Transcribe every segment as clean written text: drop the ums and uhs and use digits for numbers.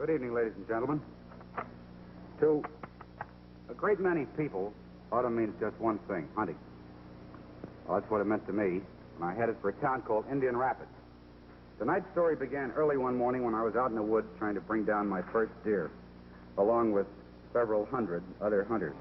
Good evening, ladies and gentlemen. To a great many people, autumn means just one thing, hunting. Well, that's what it meant to me when I headed for a town called Indian Rapids. Tonight's story began early one morning when I was out in the woods trying to bring down my first deer, along with several hundred other hunters.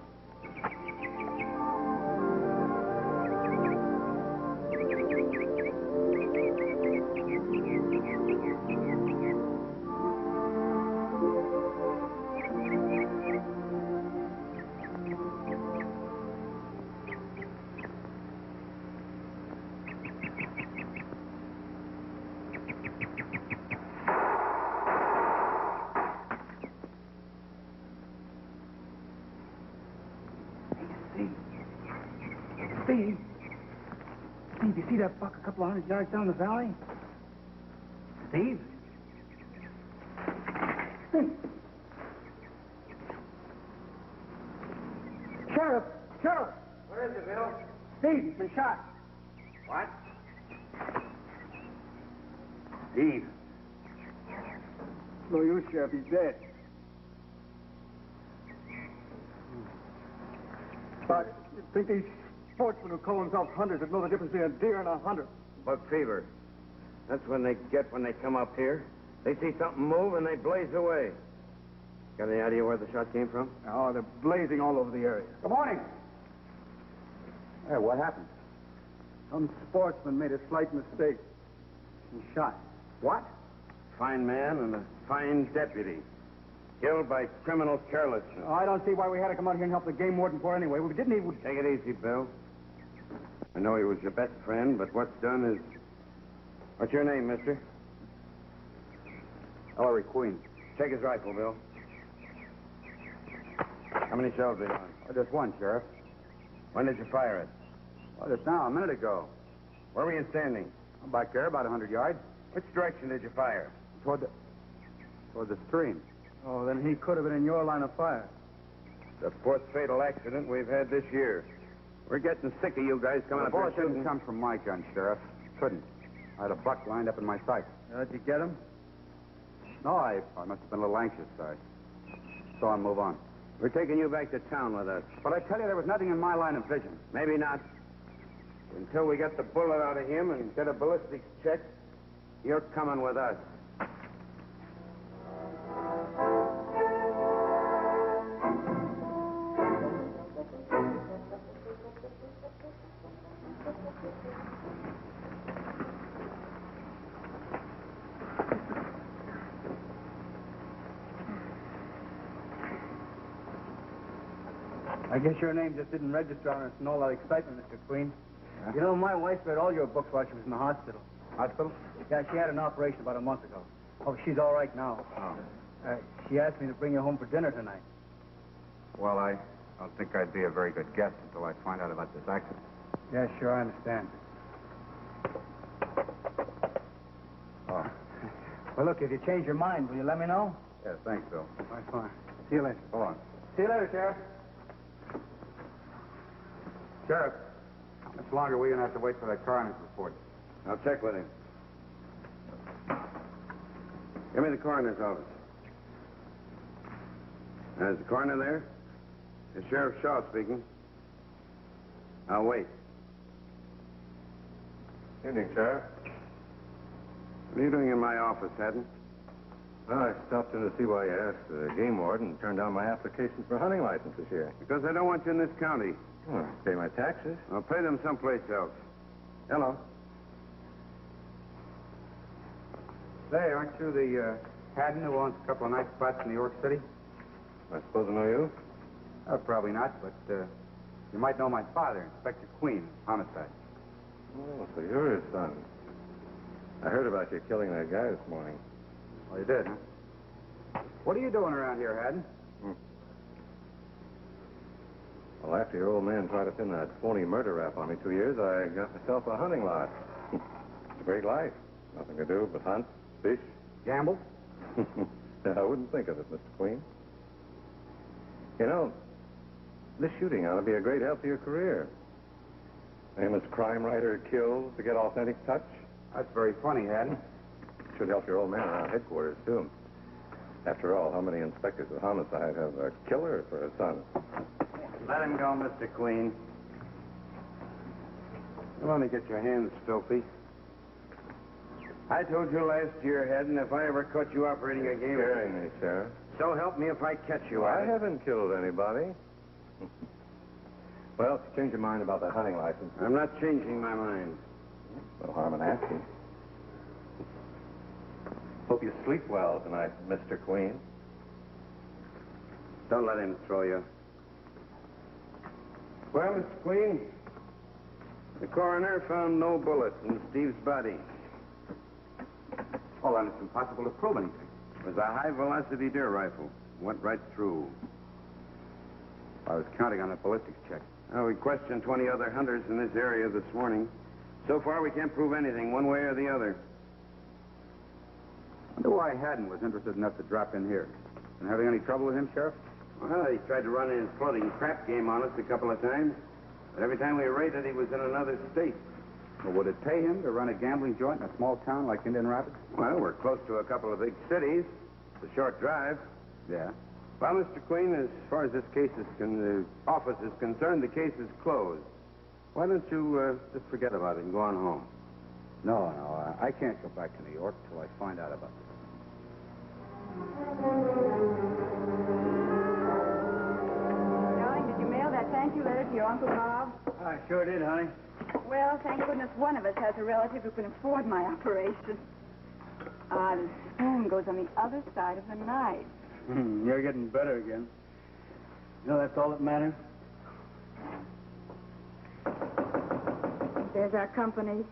Steve, you see that buck a couple of hundred yards down the valley? Steve? Sheriff! Sheriff! What is it, Bill? Steve, he's been shot. What? Steve. No use, Sheriff. He's dead. But you'd think these sportsmen who call themselves hunters would know the difference between a deer and a hunter. Buck fever. That's when they get when they come up here. They see something move and they blaze away. Got any idea where the shot came from? Oh, they're blazing all over the area. Good morning. Hey, what happened? Some sportsman made a slight mistake. He shot. What? Fine man and a fine deputy. Killed by criminal carelessness. Oh, I don't see why we had to come out here and help the game warden for anyway. We didn't even... Take it easy, Bill. I know he was your best friend, but what's done is... What's your name, mister? Ellery Queen. Take his rifle, Bill. How many shells are on? Oh, just one, Sheriff. When did you fire it? Well, just now, a minute ago. Where were you standing? I'm back there, about 100 yards. Which direction did you fire? Toward the stream. Oh, then he could have been in your line of fire. The fourth fatal accident we've had this year. We're getting sick of you guys coming The up here bullet didn't shooting. come from my gun, Sheriff. Couldn't. I had a buck lined up in my sights. Did you get him? No, I must have been a little anxious. I saw him move on. We're taking you back to town with us. But I tell you, there was nothing in my line of vision. Maybe not. Until we get the bullet out of him and get a ballistics check, you're coming with us. I guess your name just didn't register on us in all that excitement, Mr. Queen. You know, my wife read all your books while she was in the hospital. Hospital? Yeah, she had an operation about a month ago. Oh, she's all right now. Oh. She asked me to bring you home for dinner tonight. Well, I don't think I'd be a very good guest until I find out about this accident. Yeah, sure, I understand. Oh. Well, look, if you change your mind, will you let me know? Yeah, thanks, Bill. All right, fine. See you later. Hold on. See you later, Sheriff. Sheriff, how much longer are we going to have to wait for that coroner's report? I'll check with him. Give me the coroner's office. Is the coroner there? It's Sheriff Shaw speaking. I'll wait. Evening, Sheriff. What are you doing in my office, Haddon? Well, I stopped in to see why you asked the game warden and turned down my application for a hunting license this year. Because I don't want you in this county. Well, I pay my taxes. I'll pay them someplace else. Hello. Say, aren't you the Haddon who owns a couple of nice spots in New York City? I suppose I know you? Probably not, but you might know my father, Inspector Queen, homicide. Oh, so you're his son. I heard about you killing that guy this morning. Oh, you did, huh? What are you doing around here, Haddon? Well, after your old man tried to pin that phony murder rap on me 2 years, I got myself a hunting lot. It's a great life. Nothing to do but hunt, fish. Gamble? I wouldn't think of it, Mr. Queen. You know, this shooting ought to be a great help to your career. Famous crime writer kills to get authentic touch. That's very funny, Haddon. Should help your old man around headquarters, too. After all, how many inspectors of homicide have a killer for a son? Let him go, Mr. Queen. You want to get your hands filthy? I told you last year, Head, and if I ever caught you operating a game... Scaring me, Sheriff. So help me if I catch you I at it. haven't killed anybody. Well, if you change your mind about that hunting license... I'm not changing my mind. No harm in asking. Hope you sleep well tonight, Mr. Queen. Don't let him throw you. Well, Mr. Queen, the coroner found no bullet in Steve's body. Oh, then it's impossible to prove anything. It was a high-velocity deer rifle. Went right through. I was counting on a ballistics check. Well, we questioned 20 other hunters in this area this morning. So far, we can't prove anything one way or the other. I wonder why Haddon was interested enough to drop in here. Been having any trouble with him, Sheriff? Well, he tried to run his floating crap game on us a couple of times. But every time we raided, he was in another state. Well, would it pay him to run a gambling joint in a small town like Indian Rapids? Well, we're close to a couple of big cities. It's a short drive. Yeah. Well, Mr. Queen, as far as this case is the office is concerned, the case is closed. Why don't you just forget about it and go on home? No, I can't go back to New York till I find out about this. Darling, did you mail that thank you letter to your Uncle Bob? I sure did, honey. Well, thank goodness one of us has a relative who can afford my operation. The spoon goes on the other side of the knife. You're getting better again. You know, that's all that matters. There's our company.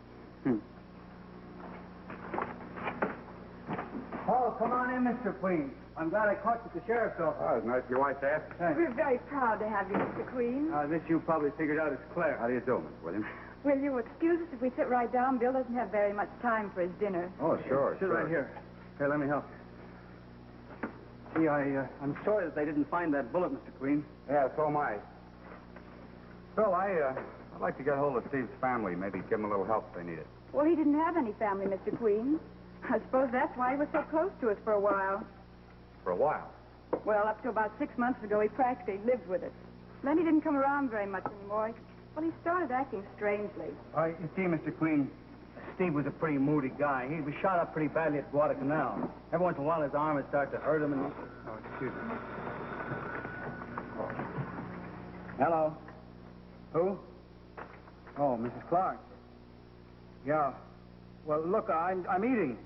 Oh, come on in, Mr. Queen. I'm glad I caught you at the sheriff's office. Oh, it's nice of your wife to ask. Thanks. We're very proud to have you, Mr. Queen. This you probably figured out is Claire. How do you do, Miss Williams? Will you excuse us if we sit right down? Bill doesn't have very much time for his dinner. Oh, sure, Sit right here. Here, let me help you. See, I'm sorry that they didn't find that bullet, Mr. Queen. Yeah, so am I. Bill, I'd like to get hold of Steve's family. Maybe give him a little help if they need it. Well, he didn't have any family, Mr. Queen. I suppose that's why he was so close to us for a while. For a while. Well, up to about 6 months ago, he practically lived with us. Then he didn't come around very much anymore. Well, he started acting strangely. You see, Mr. Queen, Steve was a pretty moody guy. He was shot up pretty badly at Guadalcanal. Every once in a while, his arm would start to hurt him, and Oh, excuse me. Hello? Who? Oh, Mrs. Clark. Yeah. Well, look, I'm eating.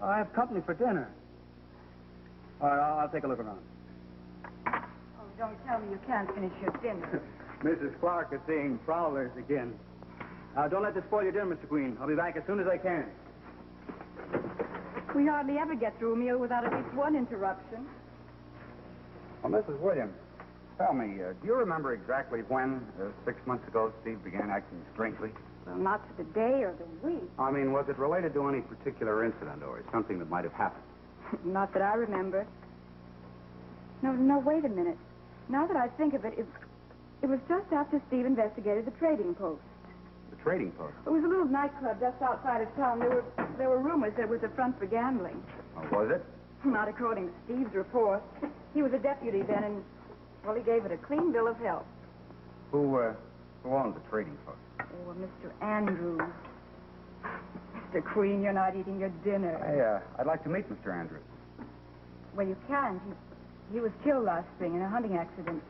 I have company for dinner. All right, I'll take a look around. Oh, don't tell me you can't finish your dinner. Mrs. Clark is seeing prowlers again. Don't let this spoil your dinner, Mr. Queen. I'll be back as soon as I can. We hardly ever get through a meal without at least one interruption. Well, Mrs. Williams, tell me, do you remember exactly when, 6 months ago, Steve began acting strangely? Well, not to the day or the week. I mean, was it related to any particular incident or something that might have happened? Not that I remember. No, wait a minute. Now that I think of it, it was just after Steve investigated the trading post. The trading post? It was a little nightclub just outside of town. There were rumors that it was a front for gambling. Oh, was it? Not according to Steve's report. He was a deputy then, and, well, he gave it a clean bill of health. Who owned the trading post? Oh, Mr. Andrews. Mr. Queen, you're not eating your dinner. I'd like to meet Mr. Andrews. Well, you can't. He was killed last spring in a hunting accident.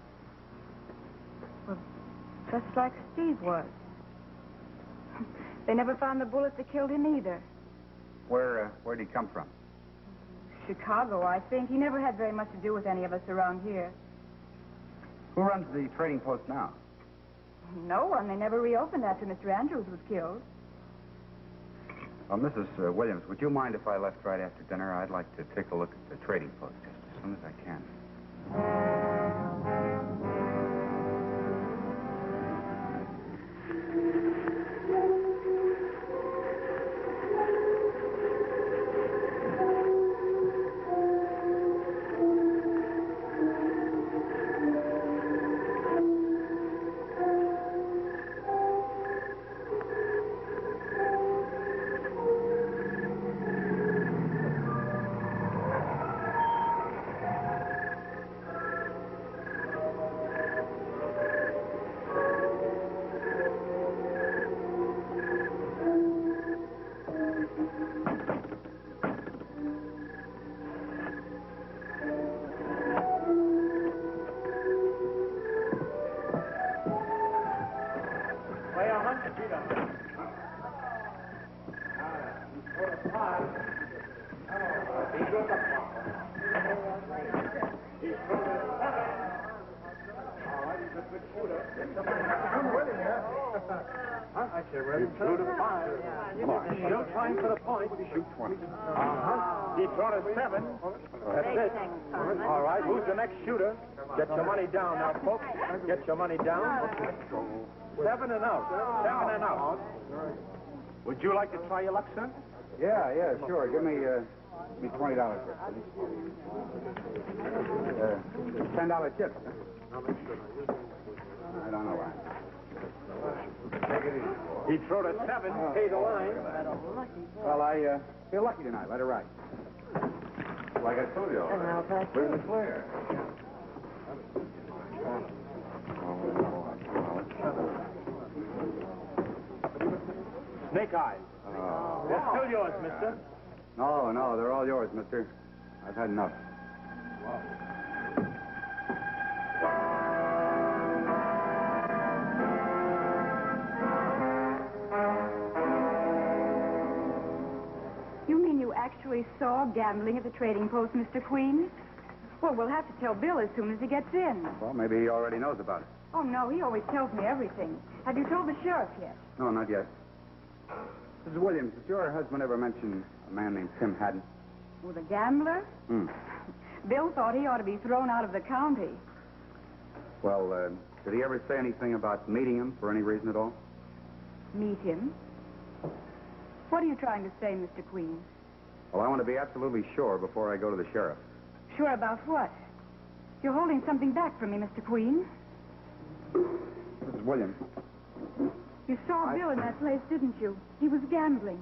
Well, just like Steve was. They never found the bullet that killed him either. Where'd he come from? Chicago, I think. He never had very much to do with any of us around here. Who runs the trading post now? No one. They never reopened after Mr. Andrews was killed. Well, Mrs. Williams, would you mind if I left right after dinner? I'd like to take a look at the trading post just as soon as I can. Through to 5. Come on. Still trying for the point. Shoot 20. He thrown a 7. That's it. All right, who's the next shooter? Get your money down now, folks. Get your money down. 7 and out. 7 and out. Would you like to try your luck, sir? Yeah, sure. Give me $20 for it, please. $10 chips. I don't know why. Take it easy. He threw a 7. Pay the line. Well, I feel lucky tonight. Let it ride. Like I told you already. Where's the player? Snake eyes. They're still yours, mister. No, they're all yours, mister. I've had enough. You mean you actually saw gambling at the trading post, Mr. Queen? Well, we'll have to tell Bill as soon as he gets in. Well, maybe he already knows about it. Oh, no, he always tells me everything. Have you told the sheriff yet? No, not yet. Mrs. Williams, did your husband ever mention a man named Tim Haddon? Oh, the gambler? Bill thought he ought to be thrown out of the county. Well, did he ever say anything about meeting him for any reason at all? Meet him? What are you trying to say, Mr. Queen? Well, I want to be absolutely sure before I go to the sheriff. Sure about what? You're holding something back from me, Mr. Queen. Mrs. Williams. You saw Bill in that place, didn't you? He was gambling.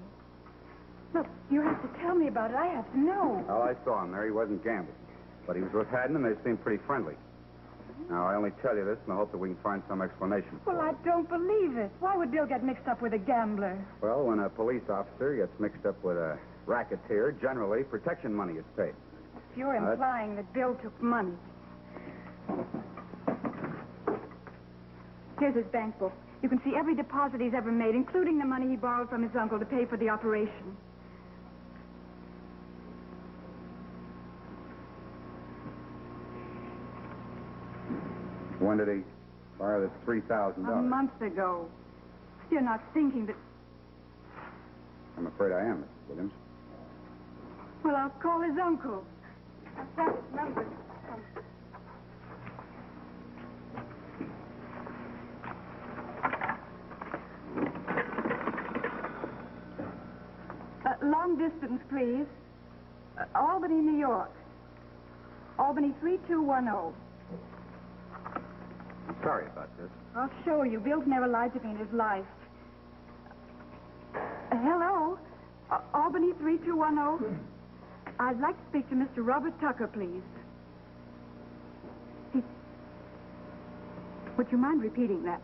Look, you have to tell me about it. I have to know. Well, I saw him there. He wasn't gambling. But he was with Haddon, and they seemed pretty friendly. Now, I only tell you this in the hope that we can find some explanation. Well, I don't believe it. Why would Bill get mixed up with a gambler? Well, when a police officer gets mixed up with a racketeer, generally protection money is paid. You're implying that Bill took money. Here's his bank book. You can see every deposit he's ever made, including the money he borrowed from his uncle to pay for the operation. When did he borrow this $3,000? A month ago. You're not thinking that... I'm afraid I am, Mrs. Williams. Well, I'll call his uncle. I've got his number. Long distance, please. Albany, New York. Albany 3210. I'm sorry about this. I'll show you. Bill's never lied to me in his life. Hello? Albany 3210. I'd like to speak to Mr. Robert Tucker, please. Would you mind repeating that?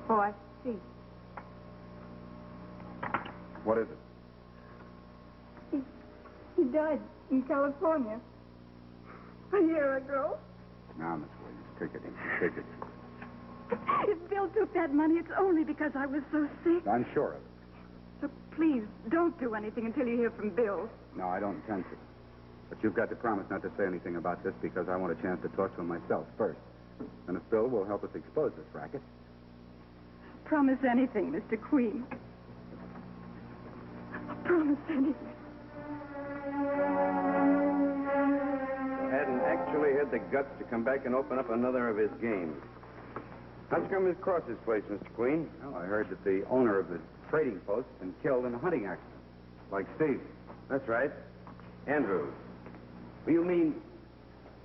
Oh, I see. What is it? He died in California a year ago. Now, Miss Williams, take it easy. Take it easy. If Bill took that money, it's only because I was so sick. I'm sure of it. So please, don't do anything until you hear from Bill. No, I don't intend to. But you've got to promise not to say anything about this because I want a chance to talk to him myself first. And if Bill will help us expose this racket. Promise anything, Mr. Queen. Promise anything. Hadn't actually had the guts to come back and open up another of his games. How'd you come across this place, Mr. Queen? Well, I heard that the owner of the trading post had been killed in a hunting accident. Like Steve. That's right. Andrew. You mean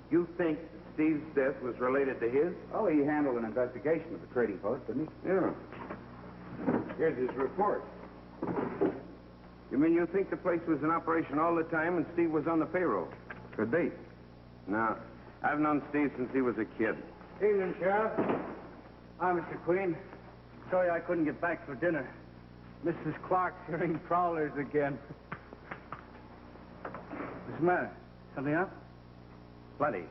you think Steve's death was related to his? Oh, he handled an investigation of the trading post, didn't he? Yeah. Here's his report. You mean you think the place was in operation all the time and Steve was on the payroll? Could be. No. I've known Steve since he was a kid. Evening, Sheriff. Hi, Mr. Queen. Sorry I couldn't get back for dinner. Mrs. Clark's hearing prowlers again. What's the matter? Something up? Plenty.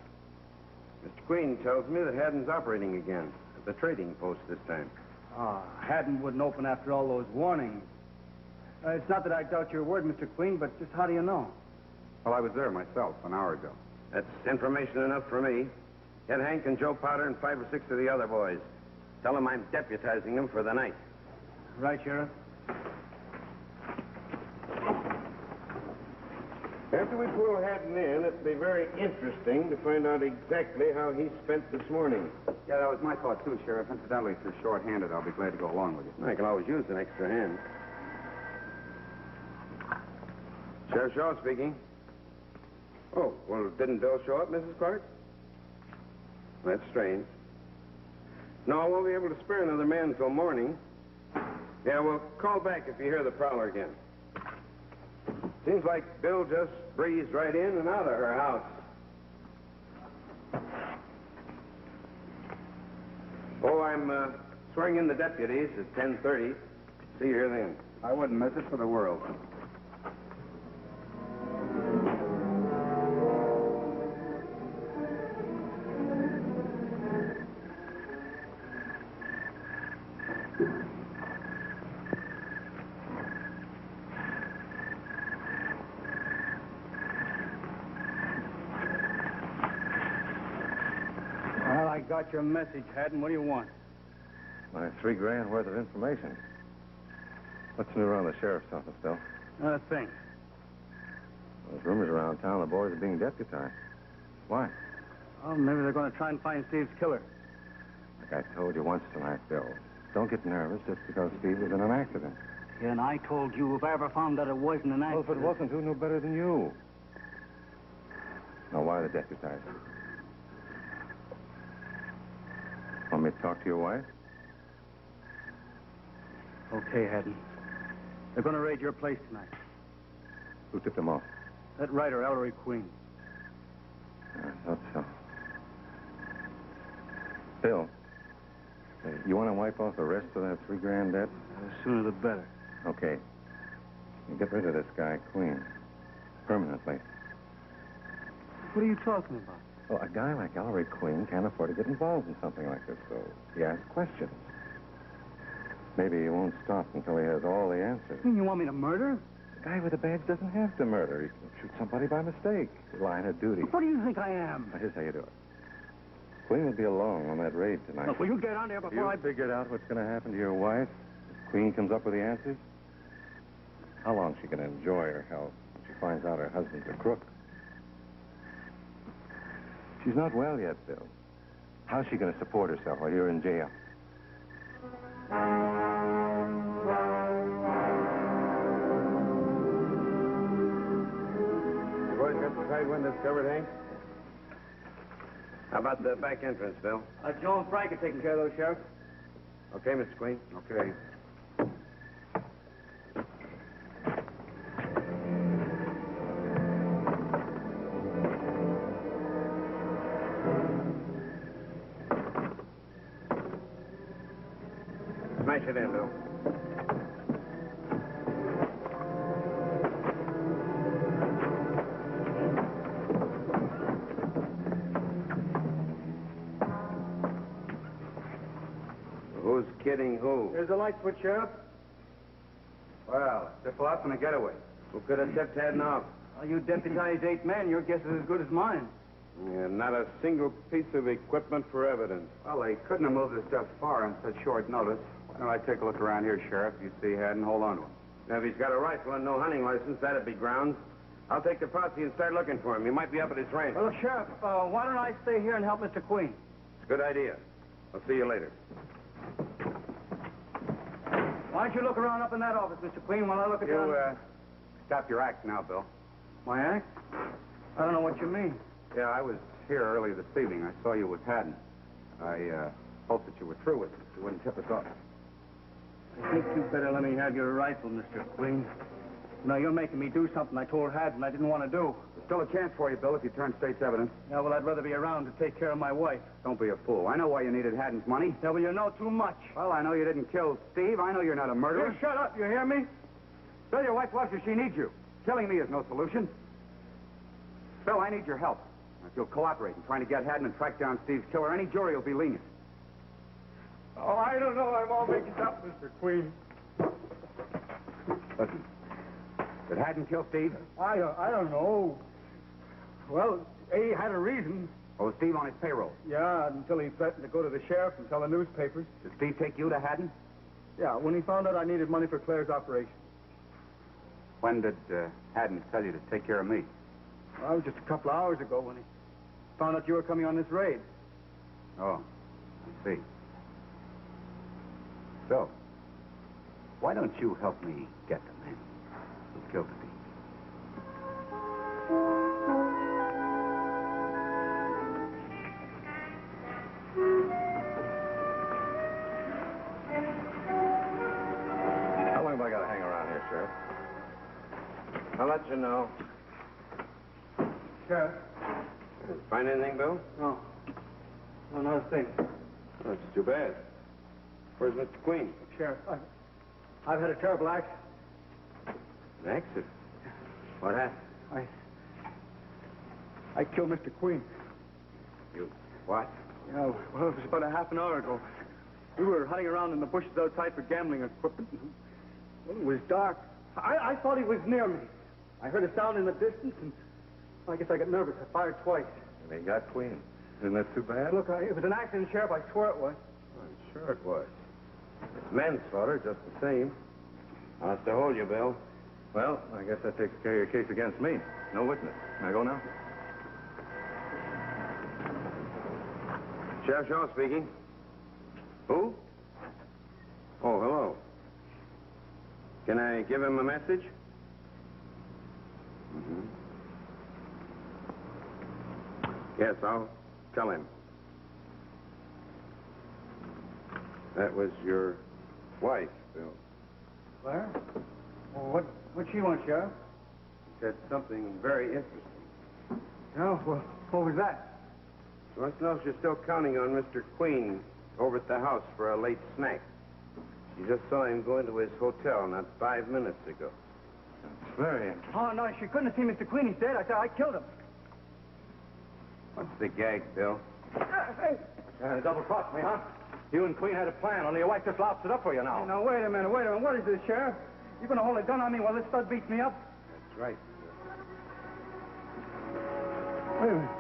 Mr. Queen tells me that Haddon's operating again at the trading post this time. Haddon wouldn't open after all those warnings. It's not that I doubt your word, Mr. Queen, but just how do you know? Well, I was there myself an hour ago. That's information enough for me. Get Hank and Joe Potter and 5 or 6 of the other boys. Tell them I'm deputizing them for the night. Right, Sheriff. After we pull Haddon in, it'll be very interesting to find out exactly how he spent this morning. Yeah, that was my thought, too, Sheriff. Incidentally, if you're short-handed, I'll be glad to go along with you. I can always use an extra hand. Sheriff Shaw speaking. Oh, well, didn't Bill show up, Mrs. Clark? That's strange. No, I won't be able to spare another man until morning. Yeah, well, call back if you hear the prowler again. Seems like Bill just breezed right in and out of her house. Oh, I'm swearing in the deputies at 10:30. See you here then. I wouldn't miss it for the world. Well, I got your message, Haddon. What do you want? My $3 grand worth of information. What's new around the sheriff's office, Bill? Not a thing. There's rumors around town the boys are being deputized. Why? Oh, maybe they're going to try and find Steve's killer. Like I told you once tonight, Bill, don't get nervous just because Steve was in an accident. Yeah, and I told you if I ever found that it wasn't an Well, accident. if it wasn't, who knew better than you? Now, why the deputized? Want me to talk to your wife? Okay, Haddon. They're going to raid your place tonight. Who tipped them off? That writer, Ellery Queen. I thought so. Bill, you want to wipe off the rest of that $3 grand debt? The sooner the better. Okay. You get rid of this guy, Queen. Permanently. What are you talking about? Well, a guy like Ellery Queen can't afford to get involved in something like this, so he asks questions. Maybe he won't stop until he has all the answers. You mean you want me to murder? A guy with a badge doesn't have to murder. He can shoot somebody by mistake. Line of duty. What do you think I am? Now, here's how you do it. Queen will be along on that raid tonight. Look, will you get on there before I... figured out what's going to happen to your wife? If Queen comes up with the answers? How long is she going to enjoy her health when she finds out her husband's a crook? She's not well yet, Bill. How's she going to support herself while you're in jail? You boys got the side windows covered, Hank? How about the back entrance, Bill? Joe and Frank are taking care of those, Sheriff. Okay, Mr. Queen. Okay. Smash it in, Bill. Who's kidding who? There's a light switch, Sheriff. Well, if they're out in a getaway. Who could have tipped Haddon off? Well, you deputized 8 men. Your guess is as good as mine. Yeah, not a single piece of equipment for evidence. Well, they couldn't have moved this stuff far on such short notice. Why don't I take a look around here, Sheriff? You see Haddon, hold on to him. Now, if he's got a rifle and no hunting license, that'd be grounds. I'll take the posse and start looking for him. He might be up at his ranch. Well, look, Sheriff, why don't I stay here and help Mr. Queen? It's a good idea. I'll see you later. Why don't you look around up in that office, Mr. Queen, while I look at You, stop your act now, Bill. My act? I don't know what you mean. Yeah, I was here earlier this evening. I saw you with Haddon. I hoped that you were through with it. You wouldn't tip us off. I think you better let me have your rifle, Mr. Queen. No, you're making me do something I told Haddon I didn't want to do. There's still a chance for you, Bill, if you turn state's evidence. Yeah, well, I'd rather be around to take care of my wife. Don't be a fool. I know why you needed Haddon's money. Yeah, well, you know too much. Well, I know you didn't kill Steve. I know you're not a murderer. You shut up, you hear me? Bill, your wife loves you. She needs you. Killing me is no solution. Bill, I need your help. If you'll cooperate in trying to get Haddon and track down Steve's killer, any jury will be lenient. Oh, I don't know. I'm all mixed up, Mr. Queen. Listen, did Haddon kill Steve? I don't know. Well, he had a reason. Oh, was Steve on his payroll? Yeah, until he threatened to go to the sheriff and tell the newspapers. Did Steve take you to Haddon? Yeah, when he found out I needed money for Claire's operation. When did Haddon tell you to take care of me? Well, it was just a couple of hours ago when he found out you were coming on this raid. Oh, I see. So, why don't you help me get the man who killed Steve? How long have I got to hang around here, Sheriff? I'll let you know. Sheriff? Find anything, Bill? No. No, not a thing. Oh, that's too bad. Where's Mr. Queen? Sheriff, I've had a terrible accident. An accident? What happened? I killed Mr. Queen. You what? Yeah, well, it was about a half an hour ago. We were hunting around in the bushes outside for gambling equipment. Well, it was dark. I thought he was near me. I heard a sound in the distance, and I guess I got nervous. I fired twice. And he got Queen. Isn't that too bad? Look, it was an accident, Sheriff. I swear it was. I'm sure it was. It's manslaughter, just the same. I'll have to hold you, Bill. Well, I guess that takes care of your case against me. No witness. Can I go now? Sheriff Shaw speaking. Who? Oh, hello. Can I give him a message? Mm-hmm. Yes, I'll tell him. That was your wife, Bill. Claire? Well, what she want, Sheriff? She said something very interesting. No, well, what was that? She wants to know if you're still counting on Mr. Queen over at the house for a late snack. She just saw him go into his hotel not 5 minutes ago. That's very interesting. Oh, no, she couldn't have seen Mr. Queen. He's dead. I killed him. What's the gag, Bill? Hey. Double-crossed me, huh? You and Queen had a plan, only your wife just lops it up for you now. Now, wait a minute. What is this, Sheriff? You gonna hold a gun on me while this stud beats me up? That's right. Wait a minute.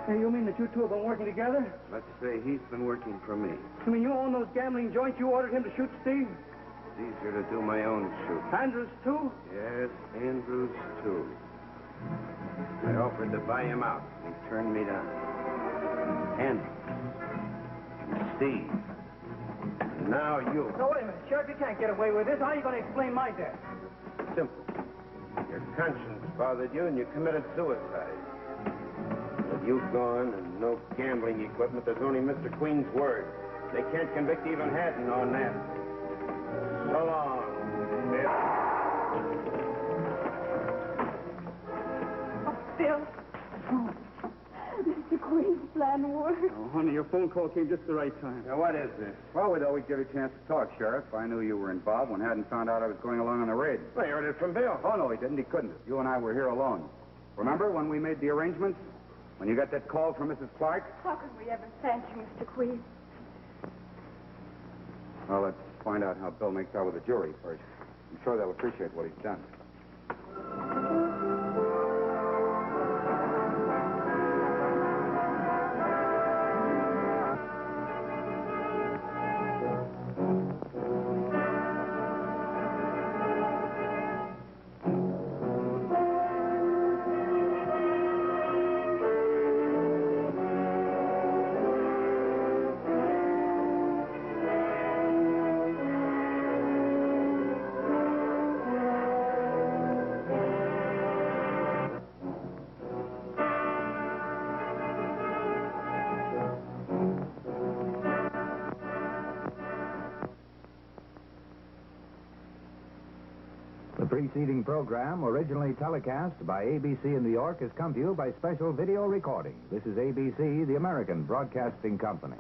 Hey, you mean that you two have been working together? Let's say he's been working for me. You mean you own those gambling joints you ordered him to shoot Steve? It's easier to do my own shooting. Andrews, too? Yes, Andrews, too. I offered to buy him out. He turned me down. Andrews. And Steve. And now you. No, wait a minute. Sheriff, you can't get away with this. How are you going to explain my death? Simple. Your conscience bothered you and you committed suicide. With you gone and no gambling equipment, there's only Mr. Queen's word. They can't convict even Haddon on that. So long, Bill. Bill. Oh, Mr. Queen's plan worked. Oh, honey, your phone call came just the right time. Now, what is this? Well, we'd always get a chance to talk, Sheriff. I knew you were involved when Haddon found out I was going along on the raid. Well, you heard it from Bill. Oh, no, he didn't. He couldn't have. You and I were here alone. Remember when we made the arrangements? When you got that call from Mrs. Clark? How can we ever thank you, Mr. Queen? Well, let's find out how Bill makes out with the jury first. I'm sure they'll appreciate what he's done. The preceding program, originally telecast by ABC in New York, has come to you by special video recording. This is ABC, the American Broadcasting Company.